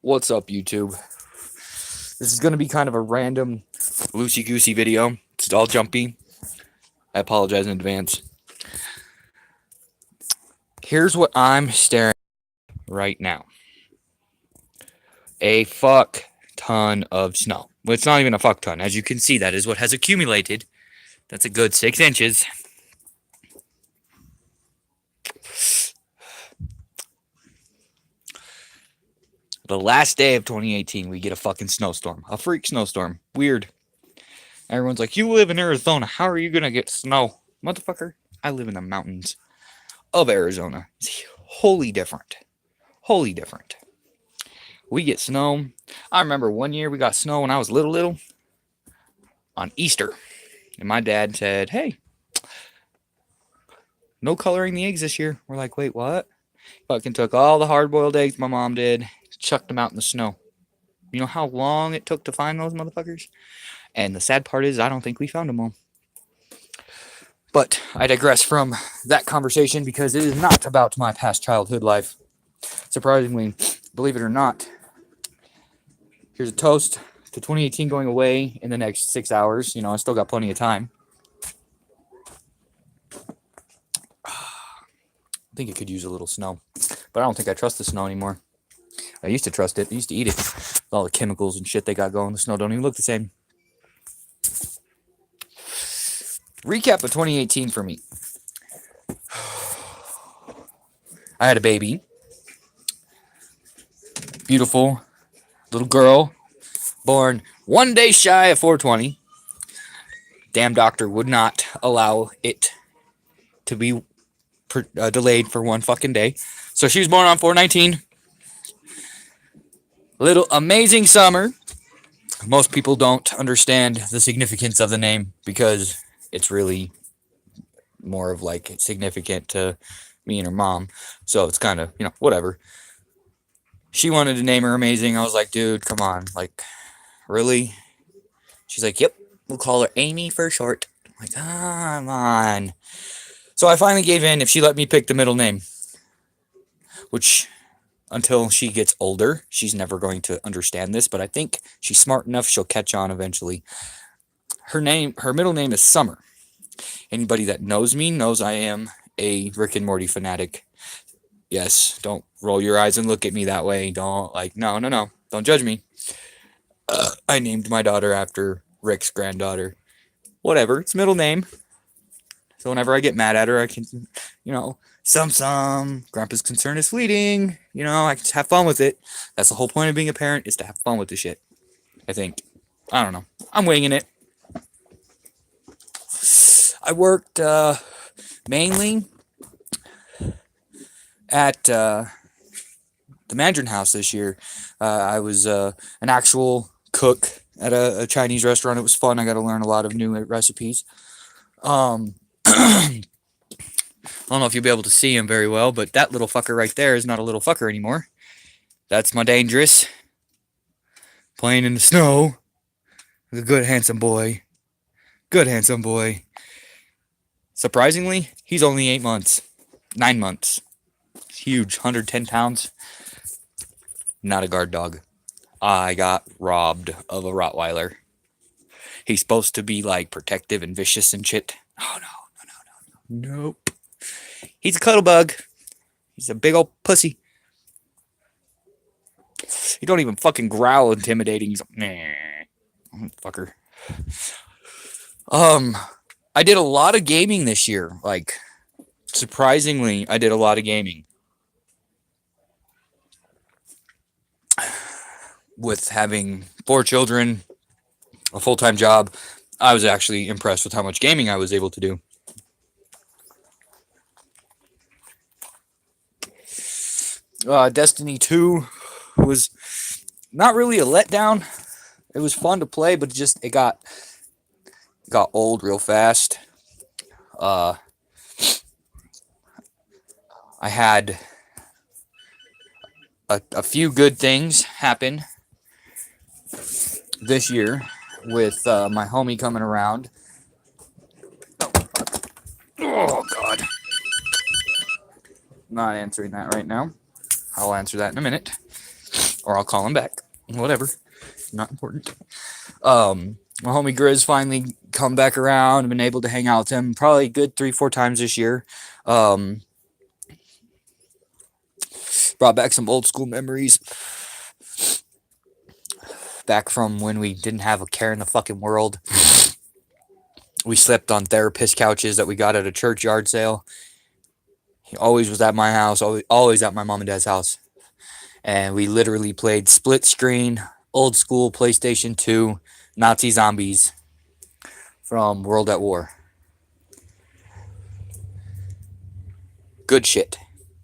What's up, YouTube? This is going to be kind of a random, loosey-goosey video. It's all jumpy. I apologize in advance. Here's what I'm staring at right now. A fuck ton of snow. Well, it's not even a fuck ton. As you can see, that is what has accumulated. That's a good 6 inches. The last day of 2018, we get a fucking snowstorm. A freak snowstorm. Weird. Everyone's like, you live in Arizona. How are you going to get snow? Motherfucker, I live in the mountains of Arizona. It's wholly different. Wholly different. We get snow. I remember one year we got snow when I was little on Easter. And my dad said, hey, no coloring the eggs this year. We're like, wait, what? Fucking took all the hard-boiled eggs my mom did, chucked them out in the snow. You know how long it took to find those motherfuckers? And the sad part is I don't think we found them all. But I digress from that conversation because it is not about my past childhood life. Surprisingly, believe it or not, here's a toast to 2018 going away in the next 6 hours. You know, I still got plenty of time. I think it could use a little snow, but I don't think I trust the snow anymore. I used to trust it. I used to eat it. With all the chemicals and shit they got going, the snow don't even look the same. Recap of 2018 for me. I had a baby. Beautiful little girl. Born 1 day shy of 420. Damn doctor would not allow it to be delayed for one fucking day. So she was born on 419. Little amazing summer. Most people don't understand the significance of the name because it's really more of like significant to me and her mom. So it's kind of, you know, whatever. She wanted to name her Amazing. I was like, dude, come on. Like, really? She's like, yep, we'll call her Amy for short. I'm like, come on. So I finally gave in if she let me pick the middle name. Which, until she gets older, she's never going to understand this. But I think she's smart enough, she'll catch on eventually. Her middle name is Summer. Anybody that knows me knows I am a Rick and Morty fanatic. Yes, don't roll your eyes and look at me that way. Don't, like, no. Don't judge me. I named my daughter after Rick's granddaughter. Whatever, it's middle name. So whenever I get mad at her, I can, you know, Grandpa's concern is fleeting. You know, I can just have fun with it. That's the whole point of being a parent, is to have fun with the shit. I think. I don't know. I'm winging it. I worked mainly at the Mandarin House this year. I was an actual cook at a Chinese restaurant. It was fun. I got to learn a lot of new recipes. I don't know if you'll be able to see him very well, but that little fucker right there is not a little fucker anymore. That's my Dangerous. Playing in the snow. A good, handsome boy. Good, handsome boy. Surprisingly, he's only 8 months. 9 months. Huge, 110 pounds. Not a guard dog. I got robbed of a Rottweiler. He's supposed to be like protective and vicious and shit. Oh, no. Nope. He's a cuddle bug. He's a big old pussy. He don't even fucking growl intimidating. He's like, nah. Fucker. I did a lot of gaming this year. Like, surprisingly, I did a lot of gaming. With having 4 children, a full-time job, I was actually impressed with how much gaming I was able to do. Destiny 2 was not really a letdown. It was fun to play, but it got old real fast. I had a few good things happen this year with my homie coming around. Oh, God. I'm not answering that right now. I'll answer that in a minute. or I'll call him back. Whatever, not important. My homie Grizz finally come back around and been able to hang out with him probably a good 3-4 times this year. Um, Brought back some old school memories back from when we didn't have a care in the fucking world. We slept on therapist couches that we got at a church yard sale. He always was at my house, always at my mom and dad's house. And we literally played split screen, old school PlayStation 2, Nazi zombies from World at War. Good shit.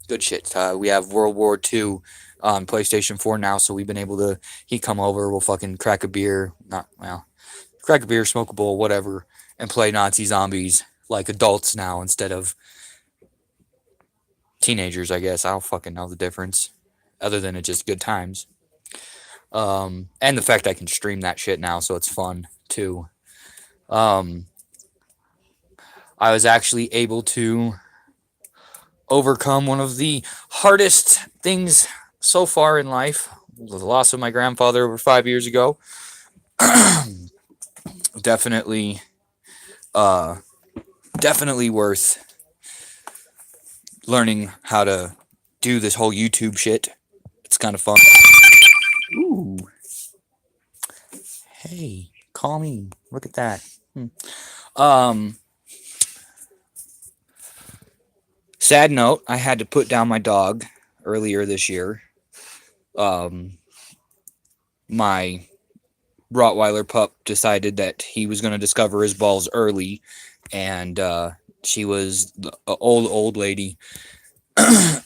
Good shit. We have World War II on PlayStation 4 now, so we've been able to. He come over, we'll fucking crack a beer, crack a beer, smoke a bowl, whatever, and play Nazi zombies like adults now instead of teenagers. I guess I don't fucking know the difference, other than it's just good times. And the fact I can stream that shit now, so it's fun too. I was actually able to overcome one of the hardest things so far in life, the loss of my grandfather over 5 years ago. Definitely worth learning how to do this whole YouTube shit. It's kind of fun. Ooh. Hey, call me. Look at that. Sad note, I had to put down my dog earlier this year. My Rottweiler pup decided that he was going to discover his balls early, and she was the old lady.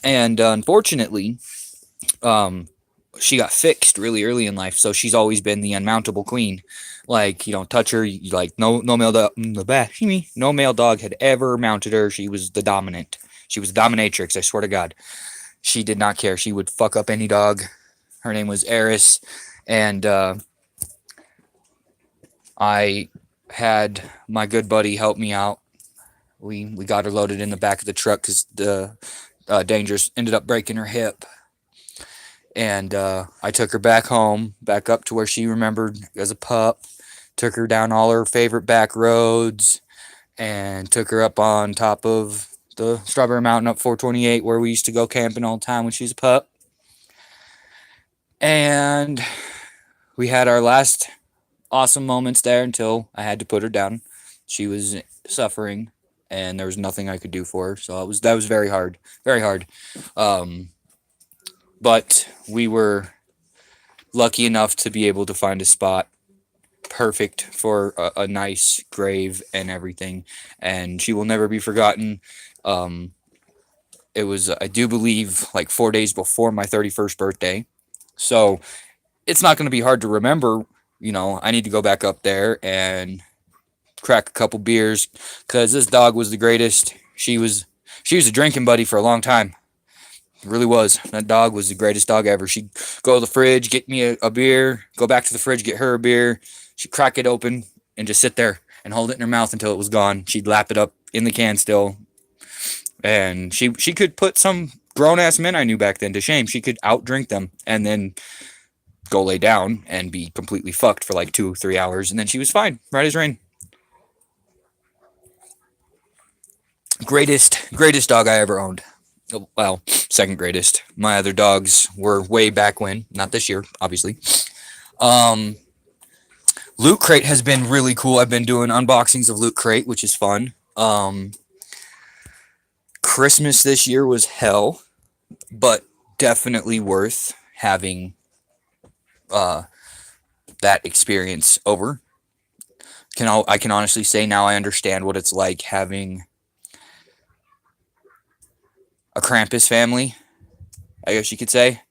And unfortunately, she got fixed really early in life, so she's always been the unmountable queen. Like, you don't touch her, no male dog had ever mounted her. She was the dominant. She was a dominatrix, I swear to God. She did not care. She would fuck up any dog. Her name was Eris, and I had my good buddy help me out. We got her loaded in the back of the truck because the Dangerous ended up breaking her hip. And I took her back home, back up to where she remembered as a pup. Took her down all her favorite back roads, and took her up on top of the Strawberry Mountain up 428 where we used to go camping all the time when she was a pup. And we had our last awesome moments there until I had to put her down. She was suffering, and there was nothing I could do for her. So that was very hard, very hard. But we were lucky enough to be able to find a spot perfect for a nice grave and everything, and she will never be forgotten. It was, I do believe, like 4 days before my 31st birthday, so it's not going to be hard to remember. I need to go back up there and crack a couple beers, because this dog was the greatest. She was a drinking buddy for a long time. It really was. That dog was the greatest dog ever. She'd go to the fridge, get me a beer, go back to the fridge, get her a beer. She'd crack it open and just sit there and hold it in her mouth until it was gone. She'd lap it up in the can still. And she could put some grown-ass men I knew back then to shame. She could outdrink them and then go lay down and be completely fucked for like 2-3 hours, and then she was fine, right as rain. Greatest dog I ever owned. Well, second greatest. My other dogs were way back when, not this year, obviously. Loot Crate has been really cool. I've been doing unboxings of Loot Crate, which is fun. Christmas this year was hell, but definitely worth having that experience over. I can honestly say now I understand what it's like having a Krampus family, I guess you could say.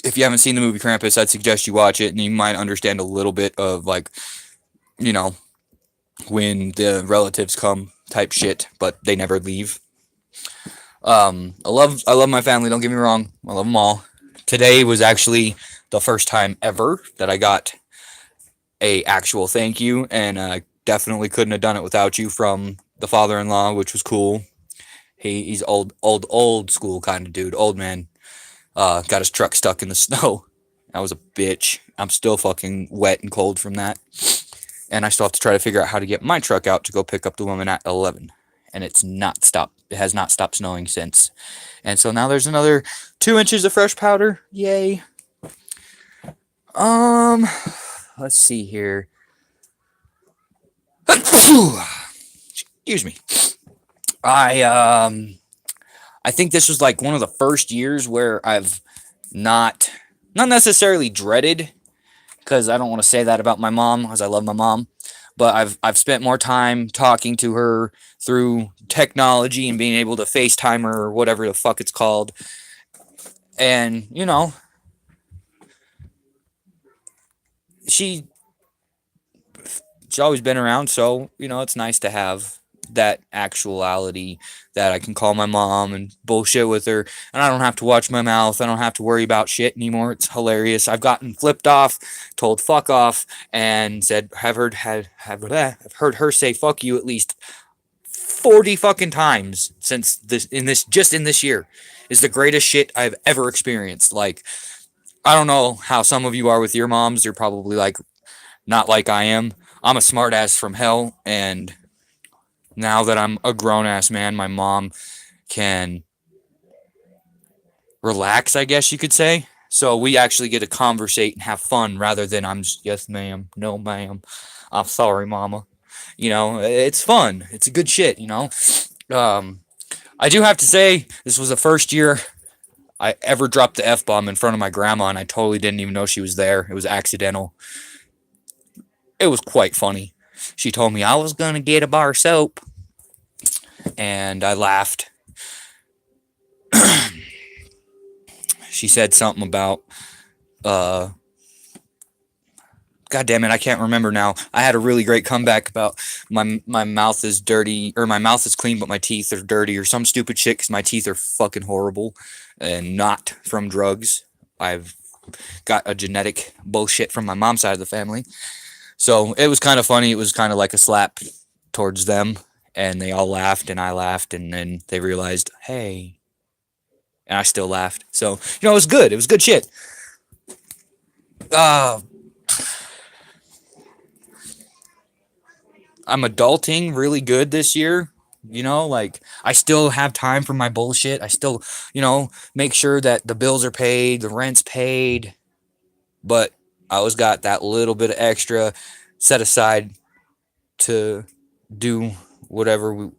If you haven't seen the movie Krampus, I'd suggest you watch it, and you might understand a little bit of, like, when the relatives come type shit, but they never leave. I love my family, don't get me wrong. I love them all. Today was actually the first time ever that I got a actual thank you, and I definitely couldn't have done it without you, from the father-in-law, which was cool. He's old school kind of dude, old man. got his truck stuck in the snow. That was a bitch. I'm still fucking wet and cold from that. And I still have to try to figure out how to get my truck out to go pick up the woman at 11. And it's not stopped. It has not stopped snowing since. And so now there's another 2 inches of fresh powder. Yay. Let's see here. Excuse me. I think this was like one of the first years where I've not necessarily dreaded, because I don't want to say that about my mom, because I love my mom, but I've spent more time talking to her through technology and being able to FaceTime her or whatever the fuck it's called. And, you know, she's always been around, so, you know, it's nice to have that actuality that I can call my mom and bullshit with her, and I don't have to watch my mouth. I don't have to worry about shit anymore. It's hilarious. I've gotten flipped off, told fuck off, and said have heard her say fuck you at least 40 fucking times since this year is the greatest shit I've ever experienced. Like, I don't know how some of you are with your moms. You're probably like not like I am. I'm a smart ass from hell, and now that I'm a grown ass man, my mom can relax, I guess you could say. So we actually get to conversate and have fun rather than I'm just, yes, ma'am, no, ma'am, I'm sorry, mama. You know, it's fun. It's a good shit, you know. I do have to say, this was the first year I ever dropped the F bomb in front of my grandma, and I totally didn't even know she was there. It was accidental. It was quite funny. She told me I was going to get a bar of soap, and I laughed. She said something about, God damn it, I can't remember now. I had a really great comeback about my mouth is dirty, or my mouth is clean, but my teeth are dirty, or some stupid shit, because my teeth are fucking horrible, and not from drugs. I've got a genetic bullshit from my mom's side of the family. So it was kind of funny. It was kind of like a slap towards them, and they all laughed, and I laughed, and then they realized, hey, and I still laughed. So, you know, it was good. It was good shit. I'm adulting really good this year. You know, like, I still have time for my bullshit. I still, you know, make sure that the bills are paid, the rent's paid, but I always got that little bit of extra set aside to do whatever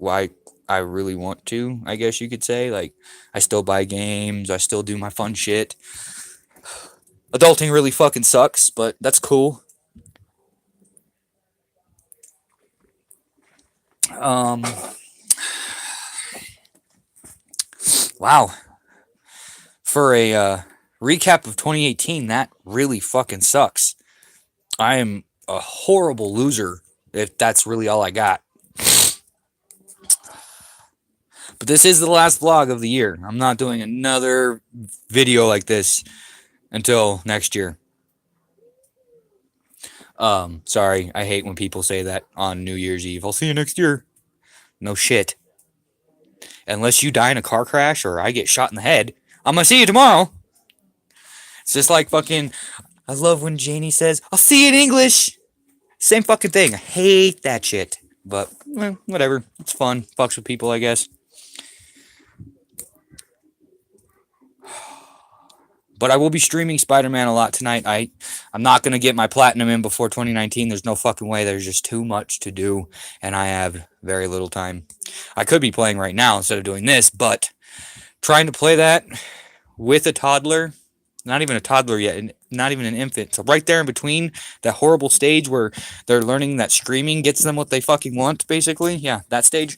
I really want to, I guess you could say. Like, I still buy games, I still do my fun shit. Adulting really fucking sucks, but that's cool. Wow. For a recap of 2018, that really fucking sucks. I am a horrible loser, if that's really all I got. But this is the last vlog of the year. I'm not doing another video like this until next year. Sorry, I hate when people say that on New Year's Eve. I'll see you next year. No shit. Unless you die in a car crash or I get shot in the head, I'm gonna see you tomorrow. It's just like fucking, I love when Janie says, I'll see you in English. Same fucking thing. I hate that shit. But, whatever. It's fun. Fucks with people, I guess. But I will be streaming Spider-Man a lot tonight. I'm not going to get my platinum in before 2019. There's no fucking way. There's just too much to do, and I have very little time. I could be playing right now instead of doing this, but trying to play that with a toddler, not even a toddler yet, not even an infant. So right there in between, that horrible stage where they're learning that screaming gets them what they fucking want, basically. Yeah, that stage.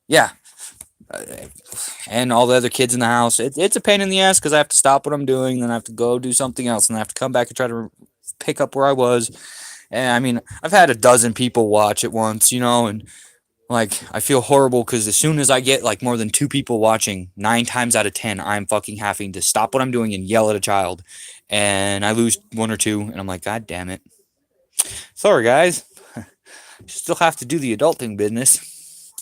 Yeah. And all the other kids in the house. It's a pain in the ass because I have to stop what I'm doing, then I have to go do something else, and I have to come back and try to pick up where I was. And I mean, I've had a dozen people watch at once, you know, and like, I feel horrible because as soon as I get like more than 2 people watching, 9 times out of 10, I'm fucking having to stop what I'm doing and yell at a child. And I lose 1 or 2, and I'm like, God damn it. Sorry, guys. Still have to do the adulting business,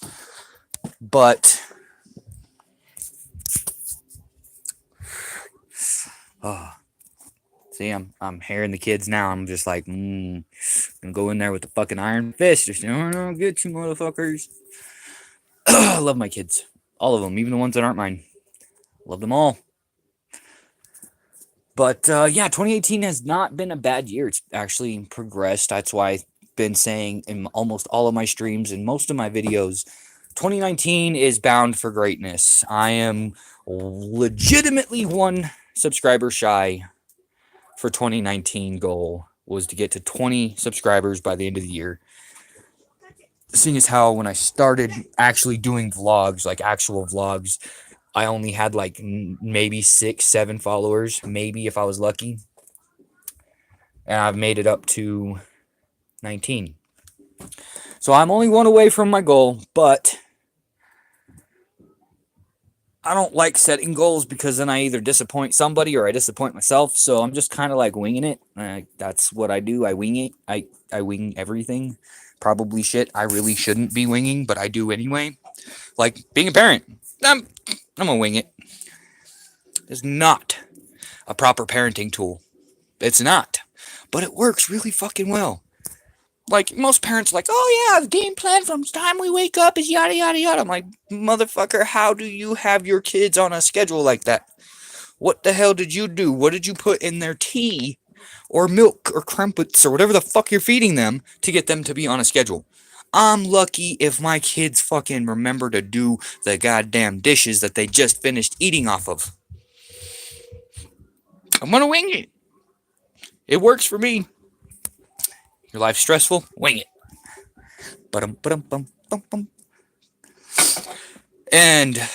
but oh, see, I'm hearing the kids now. I'm just like, gonna go in there with the fucking iron fist. Just, no, get you motherfuckers. I love my kids, all of them, even the ones that aren't mine. Love them all. But yeah, 2018 has not been a bad year. It's actually progressed. That's why I've been saying in almost all of my streams and most of my videos, 2019 is bound for greatness. I am legitimately one subscriber shy for 2019 goal was to get to 20 subscribers by the end of the year. Seeing as how when I started actually doing vlogs, like actual vlogs, I only had like maybe 6, 7 followers, maybe if I was lucky. And I've made it up to 19. So I'm only one away from my goal, but I don't like setting goals because then I either disappoint somebody or I disappoint myself. So I'm just kind of like winging it. That's what I do. I wing it. I wing everything. Probably shit I really shouldn't be winging, but I do anyway. Like being a parent. I'm gonna wing it. It's not a proper parenting tool. It's not. But it works really fucking well. Like, most parents are like, oh yeah, the game plan from the time we wake up is yada yada yada. I'm like, motherfucker, how do you have your kids on a schedule like that? What the hell did you do? What did you put in their tea or milk or crumpets or whatever the fuck you're feeding them to get them to be on a schedule? I'm lucky if my kids fucking remember to do the goddamn dishes that they just finished eating off of. I'm gonna wing it. It works for me. Your life's stressful? Wing it. And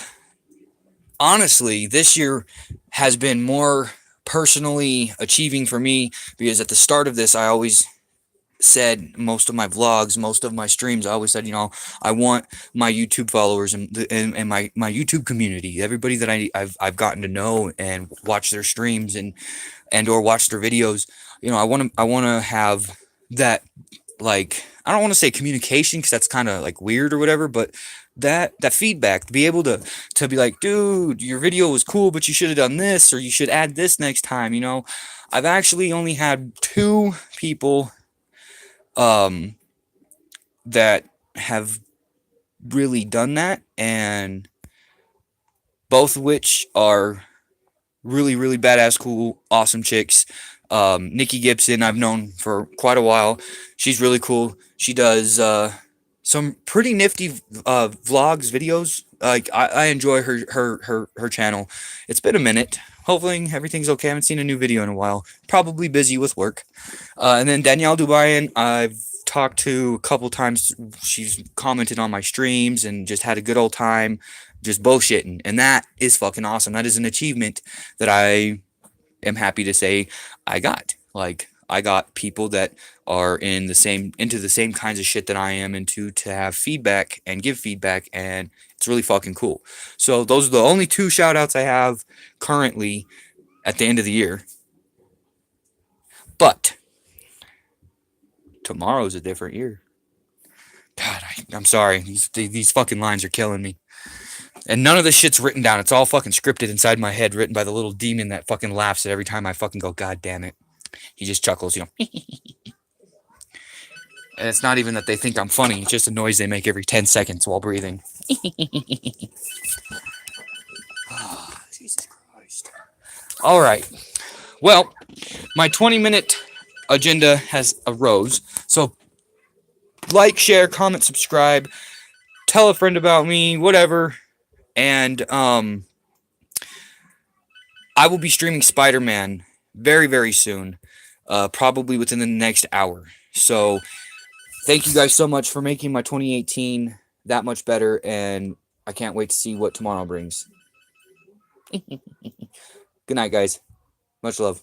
honestly, this year has been more personally achieving for me because at the start of this, I always said most of my vlogs, most of my streams, I always said, I want my YouTube followers and my YouTube community, everybody that I've gotten to know and watch their streams and or watch their videos. I want to have that, like, I don't want to say communication because that's kind of like weird or whatever, but that feedback, to be able to be like, dude, your video was cool, but you should have done this or you should add this next time. I've actually only had 2 people that have really done that, and both of which are really, really badass, cool, awesome chicks. Nikki Gibson, I've known for quite a while. She's really cool. She does some pretty nifty vlogs, videos. Like I enjoy her channel. It's been a minute. Hopefully everything's okay. I haven't seen a new video in a while. Probably busy with work. And then Danielle Dubayan, I've talked to a couple times. She's commented on my streams and just had a good old time just bullshitting, and that is fucking awesome. That is an achievement that I am happy to say I got. Like, I got people that are into the same kinds of shit that I am into to have feedback and give feedback, and it's really fucking cool. So those are the only 2 shout outs I have currently at the end of the year. But tomorrow's a different year. God, I'm sorry. These fucking lines are killing me. And none of this shit's written down. It's all fucking scripted inside my head, written by the little demon that fucking laughs at every time I fucking go, God damn it. He just chuckles, And it's not even that they think I'm funny. It's just a noise they make every 10 seconds while breathing. Oh, Jesus Christ. All right. Well, my 20-minute agenda has arose. So, like, share, comment, subscribe, tell a friend about me, whatever. And I will be streaming Spider-Man very, very soon, probably within the next hour. So thank you guys so much for making my 2018 that much better, and I can't wait to see what tomorrow brings. Good night, guys. Much love.